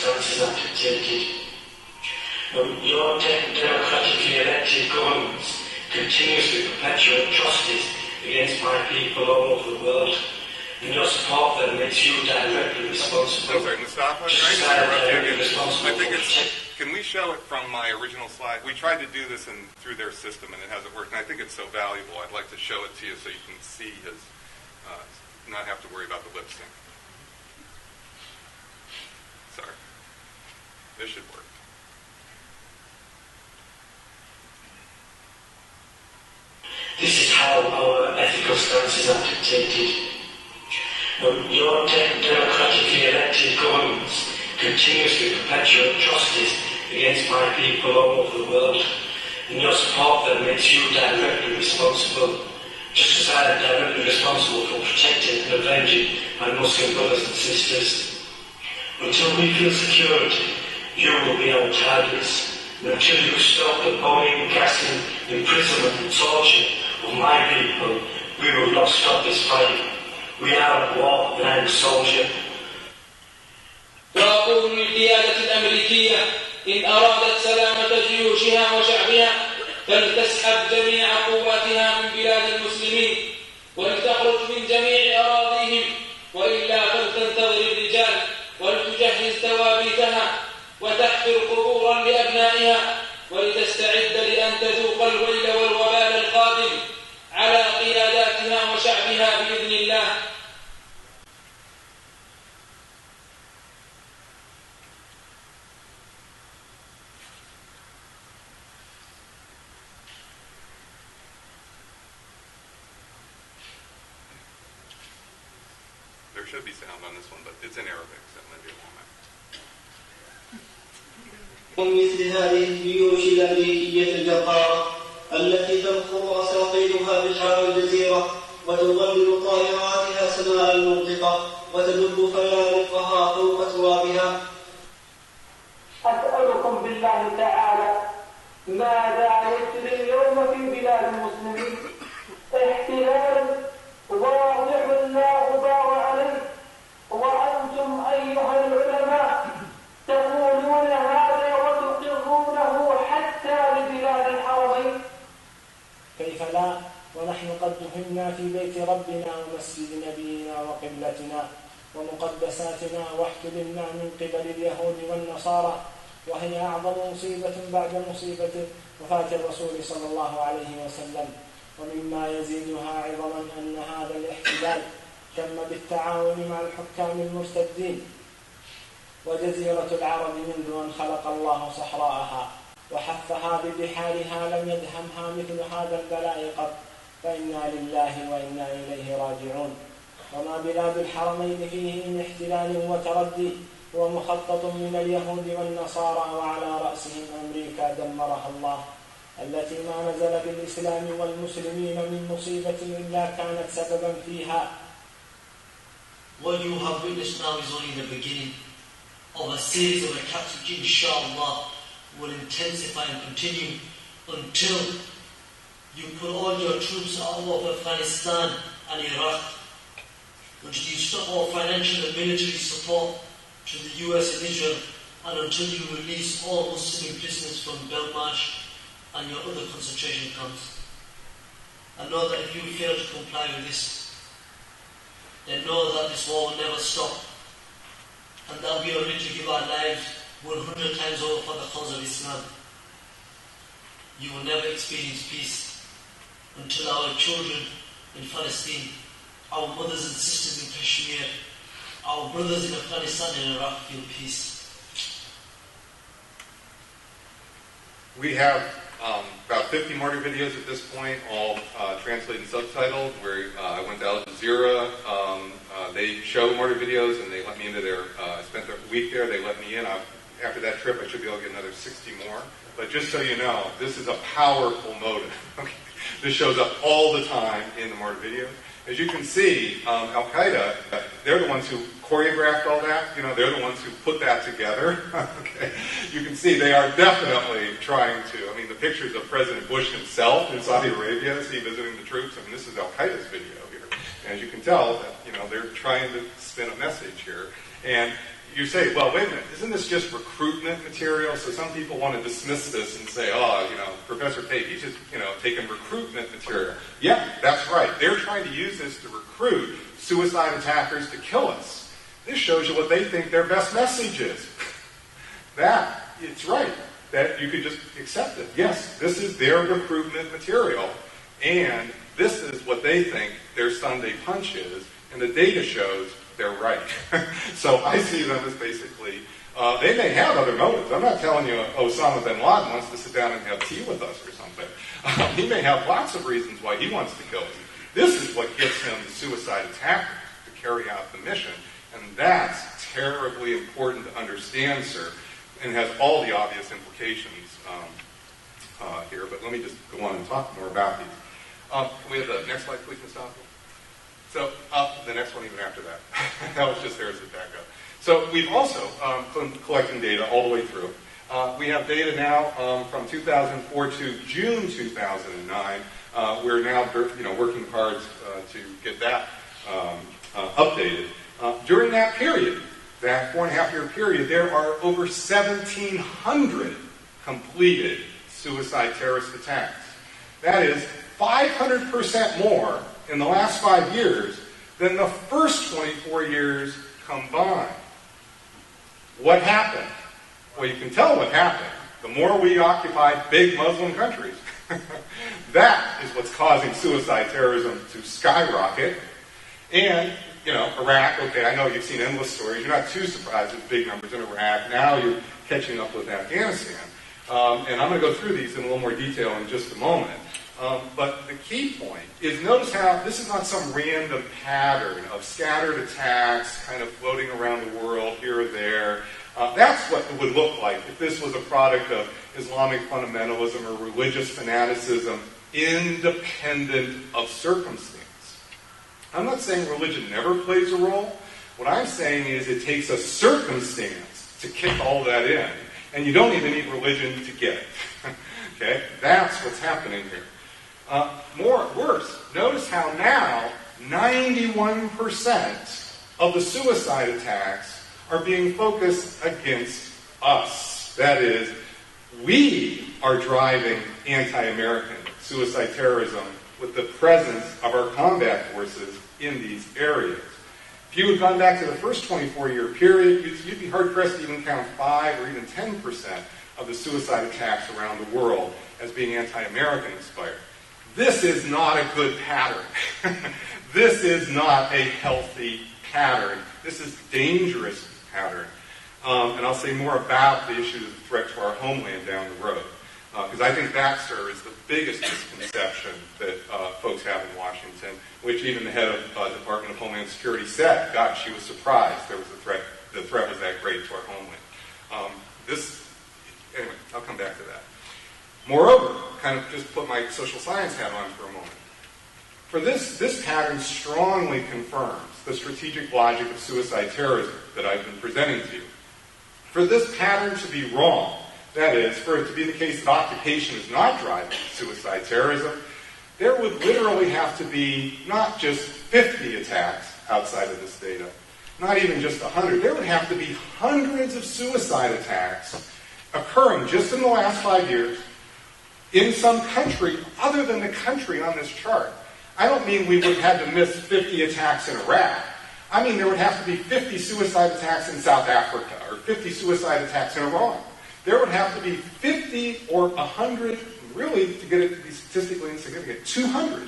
stances are dictated. Your democratically elected governments continuously perpetuate atrocities against my people all over the world, and your support them makes you directly responsible. Sorry, Mustafa, can I interrupt you again? I think it's... Can we show it from my original slide? We tried to do this through their system, and it hasn't worked. And I think it's so valuable. I'd like to show it to you so you can see his, not have to worry about the lip sync. Sorry. This should work. This is how our ethical stances are dictated. Your democratically elected governments continuously perpetuate atrocities against my people all over the world, and your support them makes you directly responsible, just as I am directly responsible for protecting and avenging my Muslim brothers and sisters. Until we feel security, you will be our targets, and until you stop the bombing, gassing, imprisonment and torture of my people, we will not stop this fight. We are at war, and I am a soldier. وأقول للقيادة الأمريكية إن أرادت سلامة جيوشها وشعبها فلتسحب جميع قواتها من بلاد المسلمين ولتخرج من جميع أراضيهم، وإلا فلتنتظر الرجال ولتجهز توابيتها وتحفر قبورا لأبنائها ولتستعد لأن تذوق الويل والوبال القادم على قياداتها وشعبها بإذن الله. There should be sound on this one, but it's in Arabic, so it might be a moment. من مثل هذه الجيوش الأمريكية الجبارة التي تنخر أساطيلها بحار الجزيرة وتظلل طائراتها سماء المنطقة وتدب فيارقها فوق ترابها. أسألكم بالله تعالى ماذا يجري اليوم في بلاد المسلمين؟ احتلال واضح لا غبار عليه، وأنتم أيها العلماء تقولون هذا وتقرونه حتى لبلاد الحرمين. كيف لا ونحن قد دفنا في بيت ربنا ومسجد نبينا وقبلتنا ومقدساتنا واحتلمنا من قبل اليهود والنصارى، وهي أعظم مصيبة بعد مصيبة وفاة الرسول صلى الله عليه وسلم. ومما يزيدها عظما أن هذا الاحتلال تم بالتعاون مع الحكام المرتدين، وجزيرة العرب منذ أن خلق الله صحراءها وحفها ببحارها لم يدهمها مثل هذا البلاء قط، فإنا لله وإنا إليه راجعون. وما بلاد الحرمين فيه من احتلال وتردي هو مخطط من اليهود والنصارى، وعلى رأسهم أمريكا دمرها الله، التي ما نزل بالإسلام والمسلمين من مصيبة إلا كانت سببا فيها. What you have witnessed now is only the beginning of a series of attacks which inshallah will intensify and continue until you put all your troops out of Afghanistan and Iraq, until you stop all financial and military support to the US and Israel, and until you release all Muslim prisoners from Belmarsh and your other concentration camps. And know that if you fail to comply with this, then know that this war will never stop, and that we are ready to give our lives 100 times over for the cause of Islam. You will never experience peace until our children in Palestine, our mothers and sisters in Kashmir, our brothers in Afghanistan and Iraq feel peace. We have about 50 martyr videos at this point, all translated and subtitled, where I went to Al Jazeera. They show martyr videos, and they let me into their, I spent a week there, they let me in. After that trip, I should be able to get another 60 more. But just so you know, this is a powerful motive. Okay? This shows up all the time in the martyr videos. As you can see, Al-Qaeda, they're the ones who choreographed all that. You know, they're the ones who put that together. Okay, you can see they are definitely trying to. I mean, the pictures of President Bush himself in Saudi Arabia, is he visiting the troops? I mean, this is Al-Qaeda's video here. And as you can tell, that, you know, they're trying to spin a message here. And you say, well, wait a minute, isn't this just recruitment material? So some people want to dismiss this and say, oh, Professor Pape, he's just, taking recruitment material. Yeah, that's right. They're trying to use this to recruit suicide attackers to kill us. This shows you what they think their best message is. It's right. That you could just accept it. Yes, this is their recruitment material, and this is what they think their Sunday punch is, and the data shows they're right. So I see them as basically, they may have other motives. I'm not telling you Osama bin Laden wants to sit down and have tea with us or something. He may have lots of reasons why he wants to kill us. This is what gets him the suicide attacker to carry out the mission, and that's terribly important to understand, sir, and has all the obvious implications here. But let me just go on and talk more about these. Can we have the next slide, please, Ms. Stoffel? So the next one even after that. That was just there as a backup. So we've also collecting data all the way through. We have data now from 2004 to June 2009. We're now working hard to get that updated. During that period, that 4.5-year period, there are over 1,700 completed suicide terrorist attacks. That is 500% more in the last 5 years than the first 24 years combined. What happened? Well, you can tell what happened. The more we occupy big Muslim countries, that is what's causing suicide terrorism to skyrocket. And Iraq, okay, I know you've seen endless stories. You're not too surprised with big numbers in Iraq. Now you're catching up with Afghanistan. And I'm going to go through these in a little more detail in just a moment. But the key point is notice how this is not some random pattern of scattered attacks kind of floating around the world here or there. That's what it would look like if this was a product of Islamic fundamentalism or religious fanaticism independent of circumstance. I'm not saying religion never plays a role. What I'm saying is it takes a circumstance to kick all that in, and you don't even need religion to get it. Okay? That's what's happening here. Worse, notice how now 91% of the suicide attacks are being focused against us. That is, we are driving anti-American suicide terrorism with the presence of our combat forces in these areas. If you had gone back to the first 24-year period, you'd be hard-pressed to even count 5 or even 10% of the suicide attacks around the world as being anti-American inspired. This is not a good pattern. This is not a healthy pattern. This is a dangerous pattern. And I'll say more about the issue of the threat to our homeland down the road. Because I think that, sir, is the biggest misconception that folks have in Washington, which even the head of the Department of Homeland Security said, God, she was surprised there was a threat. The threat was that great to our homeland. Anyway, I'll come back to that. Moreover, kind of just put my social science hat on for a moment. For this pattern strongly confirms the strategic logic of suicide terrorism that I've been presenting to you. For this pattern to be wrong, that is, for it to be the case that occupation is not driving suicide terrorism, there would literally have to be not just 50 attacks outside of this data, not even just 100. There would have to be hundreds of suicide attacks occurring just in the last 5 years in some country other than the country on this chart. I don't mean we would have had to miss 50 attacks in Iraq. I mean there would have to be 50 suicide attacks in South Africa or 50 suicide attacks in Iran. There would have to be 50 or 100, really, to get it to be statistically insignificant, 200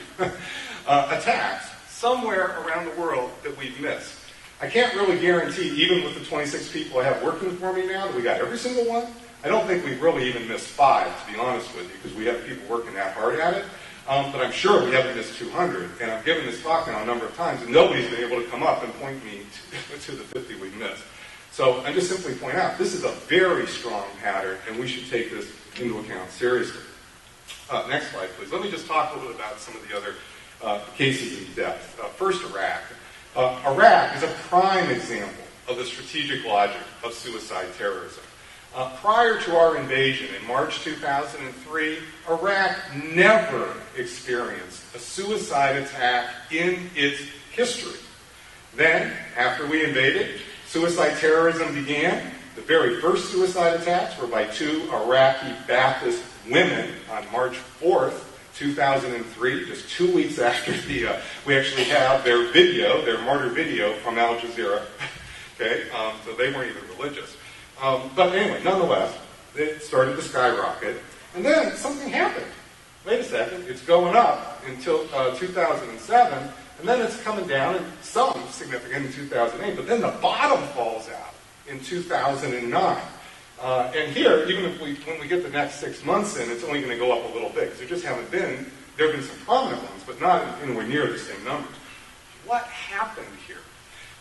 attacks somewhere around the world that we've missed. I can't really guarantee, even with the 26 people I have working for me now, that we got every single one. I don't think we've really even missed 5, to be honest with you, because we have people working that hard at it. But I'm sure we haven't missed 200. And I've given this talk now a number of times, and nobody's been able to come up and point me to the 50 we've missed. So I just simply point out, this is a very strong pattern, and we should take this into account seriously. Next slide, please. Let me just talk a little bit about some of the other cases in depth. First, Iraq. Iraq is a prime example of the strategic logic of suicide terrorism. Prior to our invasion in March 2003, Iraq never experienced a suicide attack in its history. Then, after we invaded, Suicide terrorism began. The very first suicide attacks were by two Iraqi Baptist women on March 4th, 2003, just 2 weeks after we actually have their video, their martyr video from Al Jazeera. Okay, so they weren't even religious. But anyway, nonetheless, it started to skyrocket. And then something happened. Wait a second, it's going up until 2007, and then it's coming down, and some significant in 2008, but then the bottom falls out in 2009. And here, even if when we get the next 6 months in, it's only going to go up a little bit, because there just haven't been, there have been some prominent ones, but not anywhere near the same numbers. What happened here?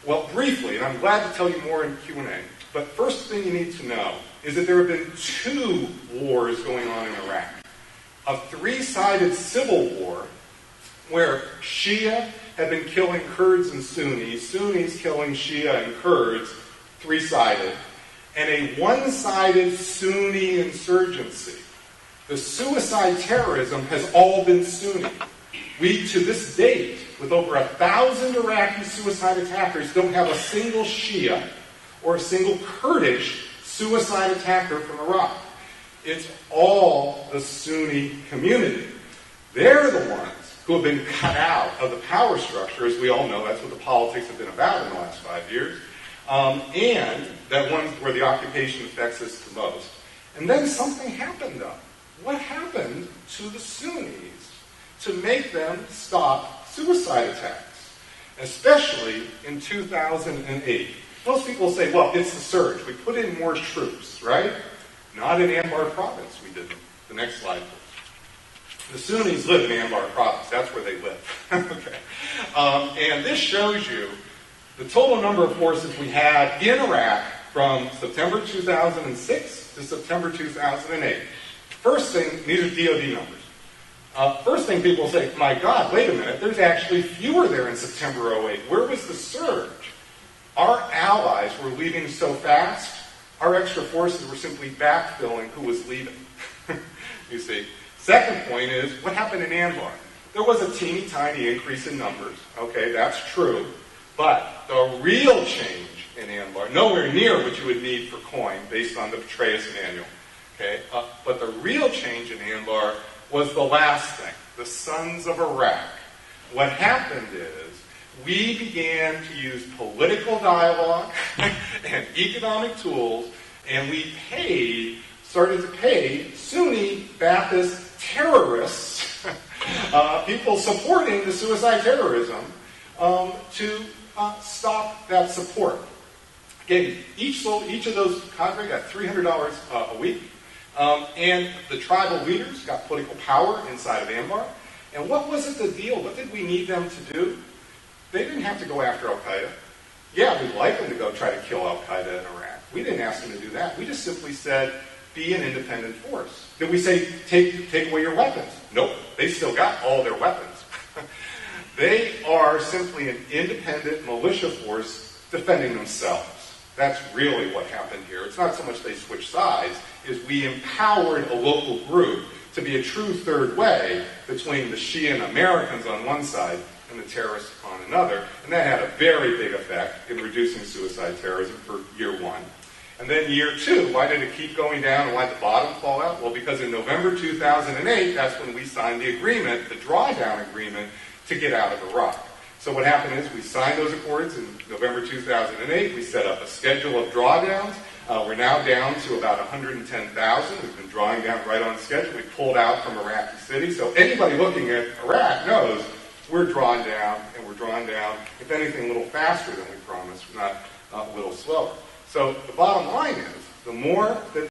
Well, briefly, and I'm glad to tell you more in Q&A, but first thing you need to know is that there have been 2 wars going on in Iraq. A 3-sided civil war where Shia have been killing Kurds and Sunnis, Sunnis killing Shia and Kurds, 3-sided, and a 1-sided Sunni insurgency. The suicide terrorism has all been Sunni. We, to this date, with over 1,000 Iraqi suicide attackers, don't have a single Shia or a single Kurdish suicide attacker from Iraq. It's all the Sunni community. They're the ones who have been cut out of the power structure. As we all know, that's what the politics have been about in the last 5 years. And that one's where the occupation affects us the most. And then something happened, though. What happened to the Sunnis to make them stop suicide attacks? Especially in 2008. Most people say, well, it's the surge. We put in more troops, right? Not in Anbar province, we didn't. The next slide, please. The Sunnis live in Anbar province. That's where they live. Okay. And this shows you the total number of forces we had in Iraq from September 2006 to September 2008. First thing, these are DoD numbers. First thing people say, my God, wait a minute, there's actually fewer there in September 08. Where was the surge? Our allies were leaving so fast, our extra forces were simply backfilling who was leaving. You see. Second point is, what happened in Anbar? There was a teeny tiny increase in numbers. Okay, that's true. But the real change in Anbar, nowhere near what you would need for coin based on the Petraeus manual. Okay, but the real change in Anbar was the last thing, the Sons of Iraq. What happened is, we began to use political dialogue and economic tools, and we started to pay Sunni Baptist terrorists, people supporting the suicide terrorism, to stop that support. Again, each of those cadre got $300 a week, and the tribal leaders got political power inside of Anbar. And what was it the deal? What did we need them to do? They didn't have to go after Al-Qaeda. Yeah, we'd like them to go try to kill Al-Qaeda in Iraq. We didn't ask them to do that. We just simply said, be an independent force. Did we say, take away your weapons? Nope. They still got all their weapons. They are simply an independent militia force defending themselves. That's really what happened here. It's not so much they switched sides, is we empowered a local group to be a true third way between the Shia and Americans on one side and the terrorists on another. And that had a very big effect in reducing suicide terrorism for year 1. And then year 2, why did it keep going down and why did the bottom fall out? Well, because in November 2008, that's when we signed the agreement, the drawdown agreement, to get out of Iraq. So what happened is we signed those accords in November 2008. We set up a schedule of drawdowns. We're now down to about 110,000. We've been drawing down right on schedule. We pulled out from Iraqi City. So anybody looking at Iraq knows we're drawing down, and we're drawing down, if anything, a little faster than we promised, not a little slower. So the bottom line is, the more that